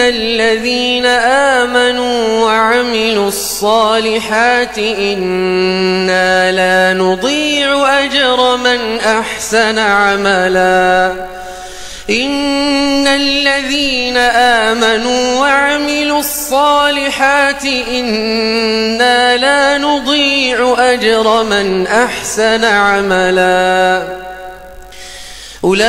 الذين آمنوا وعملوا الصالحات إنا لا نضيع أجر من أحسن عملا إن الذين آمنوا وعملوا الصالحات إنا لا نضيع أجر من أحسن عملا أولئك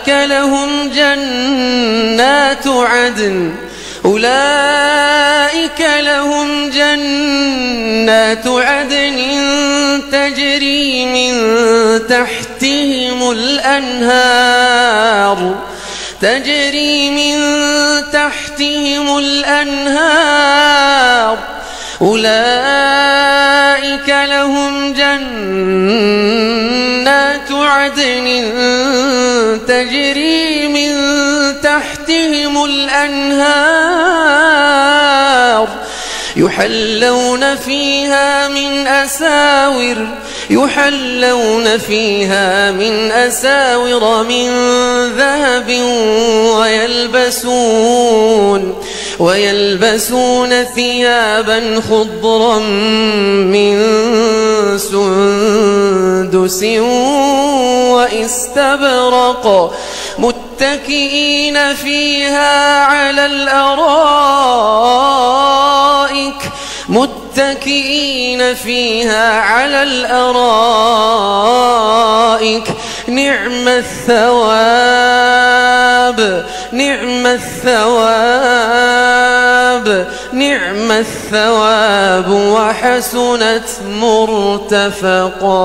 لهم جنات عدن تجري من تحتهم الأنهار أولئك لهم جنات عدن تجري من تحتهم الأنهار يحلون فيها من أساور من ذهب ويلبسون ثيابا خضرا من سندس وإستبرق متكئين فيها على الأرائك نعم الثواب وحسنت مرتفقا.